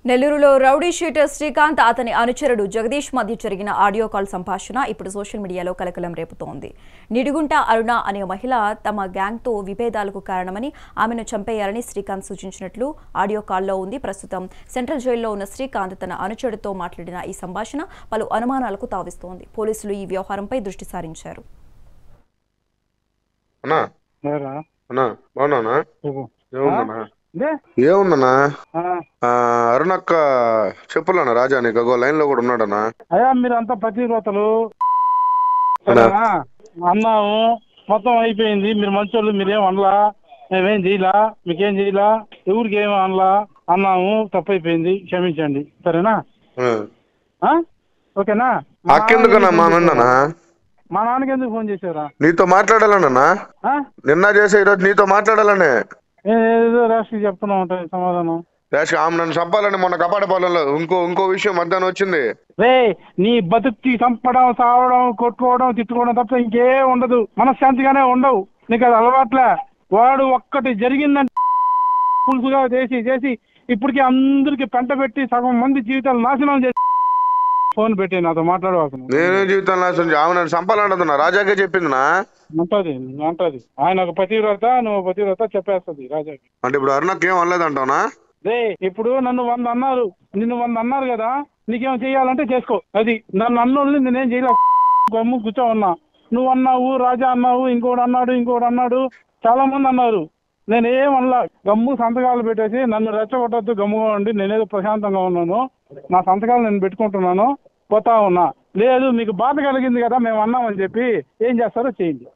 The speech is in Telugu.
నెల్లూరులో రౌడీ షీటర్ శ్రీకాంత్ అతని అనుచరుడు జగదీష్ మధ్య జరిగిన ఆడియో కాల్ సంభాషణ ఇప్పుడు సోషల్ మీడియాలో కలకలం రేపుతోంది. నిడుగుంట అరుణ అనే మహిళ తమ గ్యాంగ్తో విభేదాలకు కారణమని ఆమెను చంపేయాలని శ్రీకాంత్ సూచించినట్లు ఆడియో కాల్లో ఉంది. ప్రస్తుతం సెంట్రల్ జైల్లో ఉన్న శ్రీకాంత్ తన అనుచరుడితో మాట్లాడిన ఈ సంభాషణ పలు అనుమానాలకు తావిస్తోంది. పోలీసులు ఈ వ్యవహారంపై దృష్టి సారించారు. ఏముందన్నా అరుణక్క చెప్పులన్నా రాజా నీకు లైన్ లో కూడా ఉన్నాడన్నా. అయ్యా మీరు అంతా పతివ్రతలు అన్నాము, మొత్తం అయిపోయింది. మీరు మంచోళ్ళు, మీరేం అనలా, మేమేం చేయలా, మీకేం చేయలా, ఎవరికి ఏమి అనలా, అన్నాము, తప్పు అయిపోయింది, క్షమించండి, సరేనా? ఓకేనా? మా నాన్నకి ఎందుకు ఫోన్ చేశారా? నీతో మాట్లాడాలన్నా, నిన్న చేసే ఈరోజు నీతో మాట్లాడాలనే. ఏదో రాష్ట్రీ చెప్తున్నా ఉంటాయి సమాధానం. ఆమె నన్ను చంపాలని మొన్న కపాటపాలెంలో ఇంకో విషయం మధ్యాహ్నం వచ్చింది. రే నీ బతుక్కి చంపడం, సావడం, కొట్టుకోవడం, తిట్టుకోవడం తప్ప ఇంకేం ఉండదు. మనశ్శాంతిగానే ఉండవు. నీకు అది అలవాట్లే. వాడు ఒక్కటి జరిగిందంటే పులుసుగా చేసి ఇప్పటికీ అందరికి పెంట పెట్టి సగం మంది జీవితాలు నాశనం చేసి ఫోన్ పెట్టి నాతో మాట్లాడవచ్చు. నేనే జీవితాలు నాశనం. ఆమె నన్ను చంపాలంటుందా? రాజాకే చెప్పిందినా? అంటది ఆయన ఒక పతివ్రత, నువ్వు పతివ్రత చెప్పేస్తుంది రాజాకి. అంటే ఇప్పుడు అరుణకి ఏం అనలేదంటావునా? రే ఇప్పుడు నన్ను 100 అన్నారు, నిన్ను 100 అన్నారు కదా, నీకేం చెయ్యాలంటే చేసుకో. అది నన్ను అన్నోళ్ళని నేనేం చేయలే, గమ్ము కూర్చో ఉన్నా. నువ్వు అన్నావు, రాజా అన్నావు, ఇంకోటి అన్నాడు, చాలా మంది అన్నారు. నేనేం అనలా. గమ్ము సంతకాలు పెట్టేసి నన్ను రెచ్చగొట్టద్దు, గమ్ముగా ఉండి నేనేదో ప్రశాంతంగా ఉన్నాను, నా సంతకాలు నేను పెట్టుకుంటున్నాను, పోతా ఉన్నా. లేదు మీకు బాధ కలిగింది కదా మేము అన్నామని చెప్పి ఏం చేస్తారో చేయండి.